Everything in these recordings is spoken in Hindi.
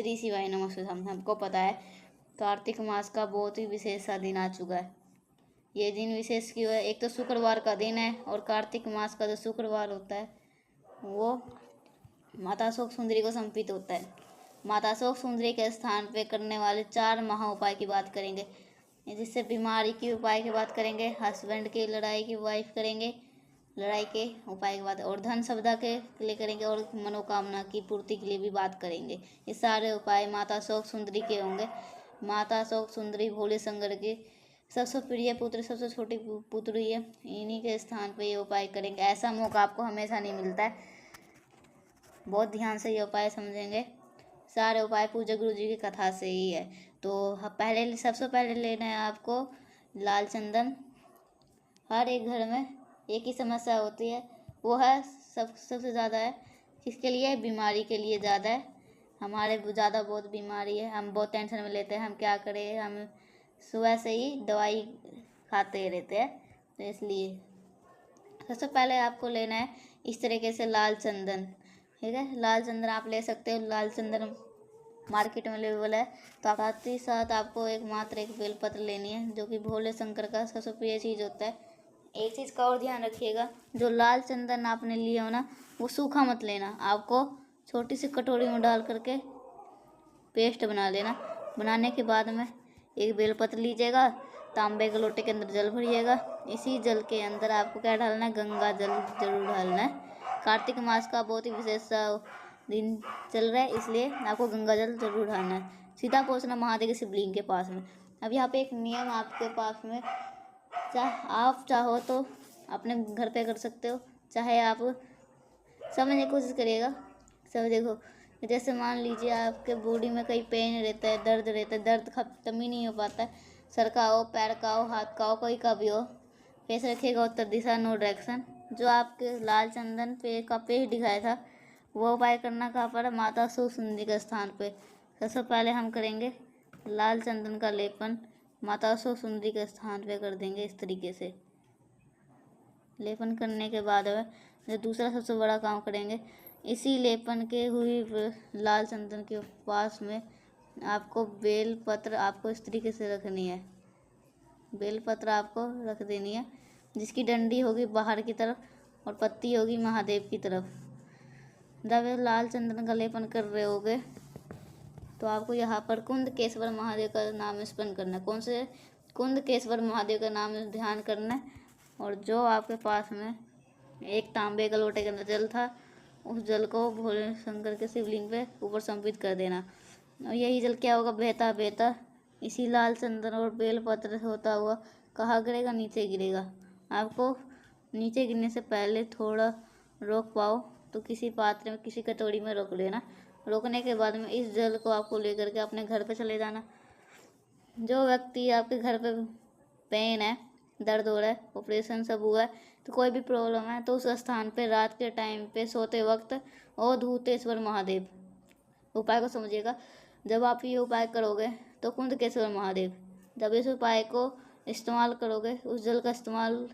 श्री शिवाय नमः। हमको पता है कार्तिक मास का बहुत ही विशेष सा दिन आ चुका है। ये दिन विशेष क्यों है? एक तो शुक्रवार का दिन है और कार्तिक मास का जो शुक्रवार होता है वो माता अशोक सुंदरी को समर्पित होता है। माता अशोक सुंदरी के स्थान पे करने वाले 4 महा उपाय की बात करेंगे, जिससे बीमारी के उपाय की बात करेंगे, हस्बैंड की लड़ाई की वाइफ करेंगे, लड़ाई के उपाय की बात, और धन सौदा के लिए करेंगे, और मनोकामना की पूर्ति के लिए भी बात करेंगे। ये सारे उपाय माता अशोक सुंदरी के होंगे। माता अशोक सुंदरी भोले शंकर की सबसे प्रिय पुत्र, सबसे छोटी पुत्री है। इन्हीं के स्थान पे ये उपाय करेंगे। ऐसा मौका आपको हमेशा नहीं मिलता है। बहुत ध्यान से ये उपाय समझेंगे। सारे उपाय पूज्य गुरु जी की कथा से ही है। तो पहले सबसे पहले लेना है आपको लाल चंदन। हर एक घर में एक ही समस्या होती है, वो है सबसे ज़्यादा है किसके लिए? बीमारी के लिए ज़्यादा है। हमारे ज़्यादा बहुत बीमारी है, हम बहुत टेंशन में लेते हैं, हम क्या करें, हम सुबह से ही दवाई खाते रहते हैं। तो इसलिए सबसे पहले आपको लेना है इस तरीके से लाल चंदन। ठीक है, लाल चंदन आप ले सकते हो। लाल चंदन मार्केट में अवेलेबल है। तो साथ ही साथ आपको मात्र एक बेलपत्र लेनी है, जो कि भोले शंकर का सबसे प्रिय चीज़ होता है। एक चीज़ का और ध्यान रखिएगा, जो लाल चंदन आपने लिया हो ना, वो सूखा मत लेना। आपको छोटी सी कटोरी में डाल करके पेस्ट बना लेना। बनाने के बाद में एक बेलपत्र लीजिएगा, तांबे के लोटे के अंदर जल भरिएगा। इसी जल के अंदर आपको क्या डालना है? गंगा जल जरूर डालना है। कार्तिक मास का बहुत ही विशेष दिन चल रहा है, इसलिए आपको गंगा जल जरूर डालना है। सीधा पहुँचना महादेव के शिवलिंग के पास में। अब यहाँ पे एक नियम आपके पास में, आप चाहो तो अपने घर पे कर सकते हो, चाहे आप समझने की कोशिश करिएगा। सब देखो, जैसे मान लीजिए आपके बॉडी में कहीं पेन रहता है, दर्द रहता है, दर्द खत्म ही नहीं हो पाता है, सर का हो, पैर का हो, हाथ का हो, कोई का भी हो, कैसे रखिएगा? उत्तर दिशा, नो डायरेक्शन। जो आपके लाल चंदन पे का पेज दिखाया था, वो उपाय करना कहाँ पर है? माता अशोक सुंदरी के स्थान पे। सबसे पहले हम करेंगे लाल चंदन का लेपन, माता अशोक सुंदरी के स्थान पे कर देंगे इस तरीके से। लेपन करने के बाद जो दूसरा सबसे बड़ा काम करेंगे, इसी लेपन के हुई लाल चंदन के पास में आपको बेल पत्र आपको इस तरीके से रखनी है। बेल पत्र आपको रख देनी है, जिसकी डंडी होगी बाहर की तरफ और पत्ती होगी महादेव की तरफ। जब लाल चंदन का लेपन कर रहे होगे तो आपको यहाँ पर कुंदकेश्वर महादेव का नाम स्मरण करना है। कौन से? कुंदकेश्वर महादेव का नाम ध्यान करना है। और जो आपके पास में एक तांबे का लोटे के अंदर जल था, उस जल को भोले शंकर के शिवलिंग पे ऊपर समर्पित कर देना। और यही जल क्या होगा? बहता बहता इसी लाल चंदन और बेलपत्र से होता हुआ कहाँ गिरेगा? नीचे गिरेगा। आपको नीचे गिरने से पहले थोड़ा रोक पाओ तो किसी पात्र में, किसी कटोरी में रोक लेना। रोकने के बाद में इस जल को आपको लेकर के अपने घर पे चले जाना। जो व्यक्ति आपके घर पे पेन है, दर्द हो रहा है, ऑपरेशन सब हुआ है, तो कोई भी प्रॉब्लम है, तो उस स्थान पे रात के टाइम पे सोते वक्त अवधूतेश्वर महादेव उपाय को समझिएगा। जब आप ये उपाय करोगे तो कुंदकेश्वर महादेव, जब इस उपाय को इस्तेमाल करोगे, उस जल का इस्तेमाल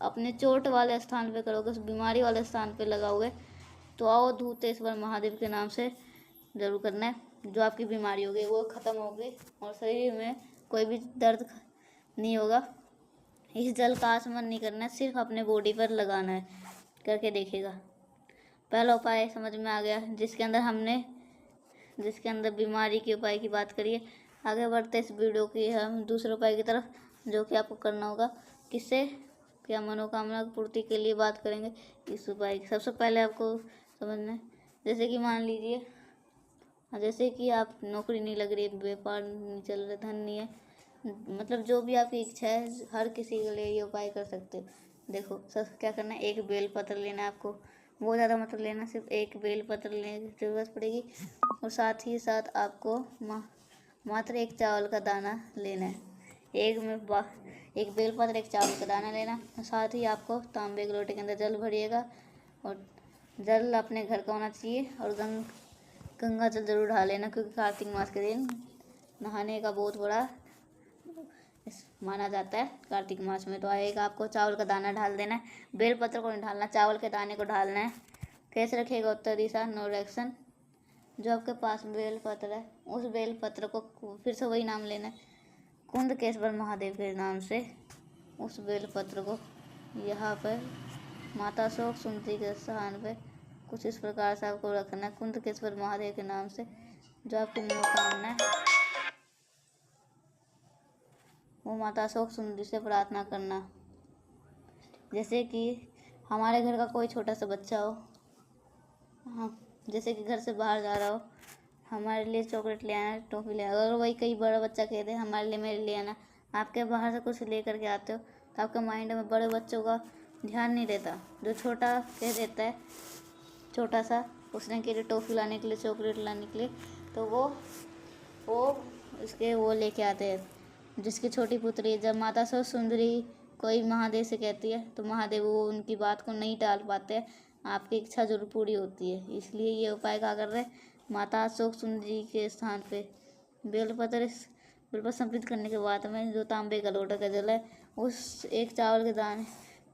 अपने चोट वाले स्थान पे करोगे, उस बीमारी वाले स्थान पे लगाओगे, तो अवधूतेश्वर महादेव के नाम से जरूर करना है। जो आपकी बीमारी होगी वो ख़त्म होगी और शरीर में कोई भी दर्द नहीं होगा। इस जल का आचमन नहीं करना है, सिर्फ अपने बॉडी पर लगाना है। करके देखिएगा। पहला उपाय समझ में आ गया, जिसके अंदर बीमारी के उपाय की बात करिए। आगे बढ़ते इस वीडियो की हम दूसरे उपाय की तरफ, जो कि आपको करना होगा। किससे? क्या? मनोकामना की पूर्ति के लिए बात करेंगे इस उपाय की। सबसे पहले आपको समझना है, जैसे कि मान लीजिए, जैसे कि आप नौकरी नहीं लग रही, व्यापार नहीं चल रहा, धन नहीं है, मतलब जो भी आपकी इच्छा है, हर किसी के लिए ये उपाय कर सकते हो। देखो, सब क्या करना है, एक बेल पत्र लेना है आपको। बहुत ज़्यादा मत लेना, सिर्फ एक बेल पत्र लेने की ज़रूरत पड़ेगी। और साथ ही साथ आपको मात्र एक चावल का दाना लेना है। एक बेल पत्र, एक चावल का दाना लेना। और साथ ही आपको तांबे के लोटे के अंदर जल भरिएगा, और जल अपने घर का होना चाहिए। और गंगा जल जरूर ढाल लेना, क्योंकि कार्तिक मास के दिन नहाने का बहुत बड़ा माना जाता है कार्तिक मास में। तो आएगा, आपको चावल का दाना ढाल देना है, बेलपत्र को नहीं ढालना, चावल के दाने को ढालना है। कैसे रखिएगा? उत्तर दिशा, नो डायरेक्शन। जो आपके पास बेलपत्र है उस बेलपत्र को फिर से वही नाम लेना है, कुंदकेश्वर महादेव के नाम से। उस बेलपत्र को यहाँ पर माता शोक सुंदरी के स्थान पे कुछ इस प्रकार से आपको रखना है, कुंदकेश्वर महादेव के नाम से। जो आपकी मनोकामना है वो माता शोक सुंदरी से प्रार्थना करना। जैसे कि हमारे घर का कोई छोटा सा बच्चा हो, हाँ, जैसे कि घर से बाहर जा रहा हो, हमारे लिए चॉकलेट ले आना, टॉफी ले आना। अगर वही कई बड़ा बच्चा कह दे हमारे लिए, मेरे लिए आना, आपके बाहर से कुछ ले करके आते हो तो आपके माइंड में बड़े बच्चों का ध्यान नहीं रहता। जो छोटा कह देता है, छोटा सा, उसने के लिए टॉफी लाने के लिए, चॉकलेट लाने के लिए, तो वो उसके वो लेके आते हैं। जिसकी छोटी पुत्री जब माता सो सुंदरी कोई महादेव से कहती है तो महादेव वो उनकी बात को नहीं टाल पाते हैं, आपकी इच्छा जरूर पूरी होती है। इसलिए ये उपाय क्या कर रहे हैं, माता अशोक सुंदरी के स्थान पे बेलपत्र समर्पित करने के बाद में जो तांबे का लोटा का जल है उस एक चावल के दाने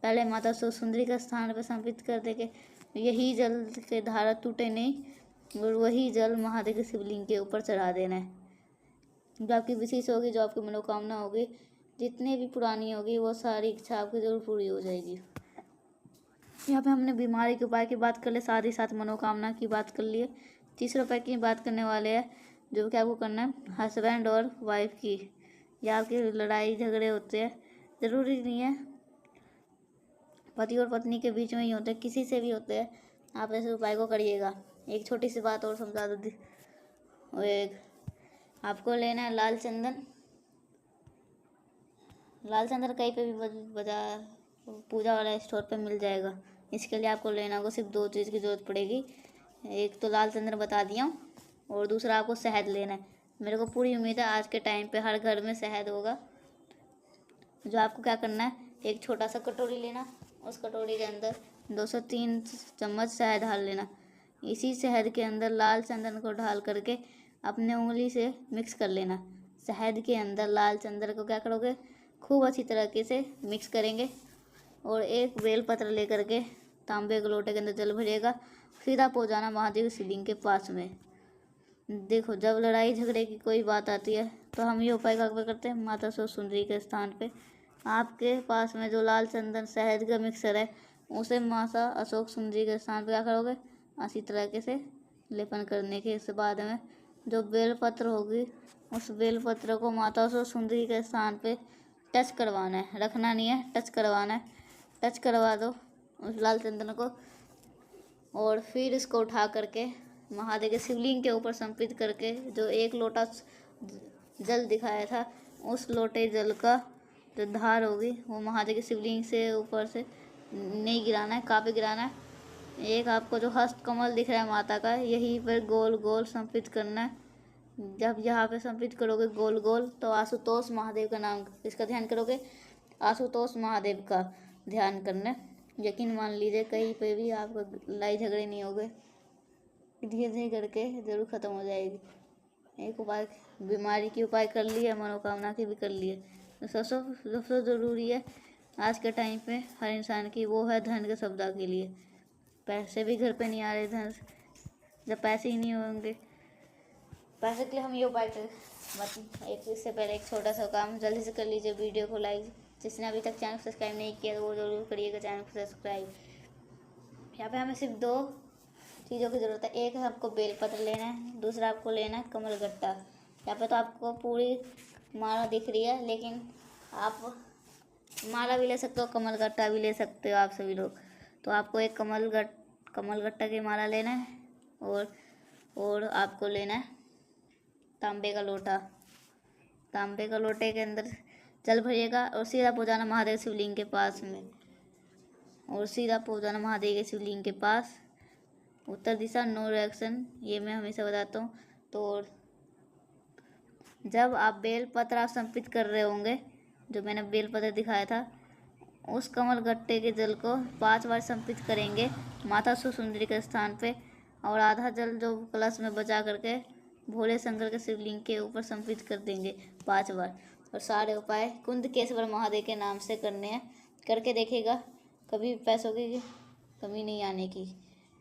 पहले माता अशोक सुंदरी के स्थान पर समर्पित कर देंगे। यही जल के धारा टूटे नहीं और वही जल महादेव के शिवलिंग के ऊपर चढ़ा देना है। जो आपकी विशेष होगी, जो आपकी मनोकामना होगी, जितनी भी पुरानी होगी, वो सारी इच्छा आपकी जरूर पूरी हो जाएगी। यहाँ पे हमने बीमारी के उपाय की बात कर ले, साथ ही साथ मनोकामना की बात कर लिए। तीसरे उपाय की बात करने वाले हैं, जो कि आपको करना है हस्बैंड और वाइफ की, या आपकी लड़ाई झगड़े होते हैं, ज़रूरी नहीं है पति और पत्नी के बीच में ही होते हैं, किसी से भी होते हैं, आप ऐसे उपाय को करिएगा। एक छोटी सी बात और समझा दो, एक आपको लेना है लाल चंदन। लाल चंदन कहीं पे भी बाजार पूजा वाला स्टोर पे मिल जाएगा। इसके लिए आपको लेना होगा सिर्फ 2 चीज़ की ज़रूरत पड़ेगी। एक तो लाल चंदन बता दिया हूँ, और दूसरा आपको शहद लेना है। मेरे को पूरी उम्मीद है आज के टाइम पे हर घर में शहद होगा। जो आपको क्या करना है, एक छोटा सा कटोरी लेना, उस कटोरी के अंदर 2 से 3 चम्मच शहद डाल लेना। इसी शहद के अंदर लाल चंदन को डाल करके अपने उंगली से मिक्स कर लेना। शहद के अंदर लाल चंदन को क्या करोगे, खूब अच्छी तरीके से मिक्स करेंगे, और एक बेलपत्र लेकर के तांबे के लोटे के अंदर जल भरिएगा, सीधा पहुँचाना महादेव शिवलिंग के पास में। देखो, जब लड़ाई झगड़े की कोई बात आती है तो हम ये उपाय क्या करते हैं, माता सो सुंदरी के स्थान पे आपके पास में जो लाल चंदन शहद का मिक्सर है उसे माता अशोक सुंदरी के स्थान पे क्या करोगे, अच्छी तरीके से लेपन करने के इस बाद में जो बेलपत्र होगी उस बेलपत्र को माता अशोक सुंदरी के स्थान पे टच करवाना है, रखना नहीं है, टच करवाना है। टच करवा दो उस लाल चंदन को, और फिर इसको उठा करके महादेव के शिवलिंग के ऊपर समर्पित करके जो 1 लोटा जल दिखाया था उस लोटे जल का जो धार होगी वो महादेव के शिवलिंग से ऊपर से नहीं गिराना है, काफ़ी गिराना है। एक आपको जो हस्त कमल दिख रहा है माता का, यहीं पर गोल गोल समर्पित करना है। जब यहाँ पे समर्पित करोगे गोल गोल तो आशुतोष महादेव का नाम, इसका ध्यान करोगे, आशुतोष महादेव का ध्यान करना है। यकीन मान लीजिए कहीं पे भी आपको लड़ाई झगड़े नहीं होंगे, धीरे धीरे करके ज़रूर ख़त्म हो जाएगी। एक उपाय बीमारी की उपाय कर लिए, मनोकामना की भी कर लिए। तो सबसे ज़रूरी है आज के टाइम पे हर इंसान की, वो है धन के सौदा के लिए। पैसे भी घर पे नहीं आ रहे, धन जब पैसे ही नहीं होंगे, पैसे के लिए हम ये उपाय कर एक इससे पहले एक छोटा सा काम जल्दी से कर लीजिए, वीडियो को लाइक, जिसने अभी तक चैनल सब्सक्राइब नहीं किया तो वो ज़रूर करिएगा चैनल को सब्सक्राइब। यहाँ पे हमें सिर्फ 2 चीज़ों की ज़रूरत है, एक आपको बेलपत्र लेना है, दूसरा आपको लेना है कमलगट्टा। यहाँ पे तो आपको पूरी माला दिख रही है, लेकिन आप माला भी ले सकते हो, कमलगट्टा भी ले सकते हो आप सभी लोग। तो आपको एक कमलगट्टा की माला लेना है, और आपको लेना है तांबे का लोटा। तांबे का लोटे के अंदर जल भरिएगा और सीधा पहुँचाना महादेव शिवलिंग के पास में, और सीधा पहुँचाना महादेव के शिवलिंग के पास। उत्तर दिशा, नो डायरेक्शन, ये मैं हमेशा बताता हूँ। तो जब आप बेलपत्र आप समर्पित कर रहे होंगे, जो मैंने बेलपत्र दिखाया था, उस कमल गट्टे के जल को 5 बार समर्पित करेंगे माता सुंदरी के स्थान पे, और आधा जल जो कलश में बचा करके भोले शंकर के शिवलिंग के ऊपर समर्पित कर देंगे 5 बार। और सारे उपाय कुंदकेश्वर महादेव के नाम से करने हैं, करके देखिएगा, कभी पैसों की कमी नहीं आने की,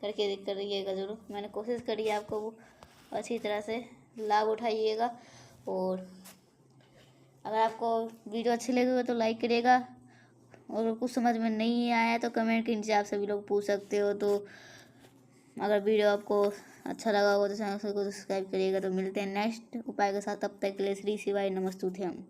करके करिएगा ज़रूर। मैंने कोशिश करी है आपको वो अच्छी तरह से लाभ उठाइएगा। और अगर आपको वीडियो अच्छी लगी हो तो लाइक करिएगा, और कुछ समझ में नहीं आया तो कमेंट के नीचे आप सभी लोग पूछ सकते हो। तो अगर वीडियो आपको अच्छा लगा हो तो चैनल को सब्सक्राइब करिएगा। तो मिलते हैं नेक्स्ट उपाय के साथ, तब तक के लिए श्री शिवाय नमस्तुभ्यम।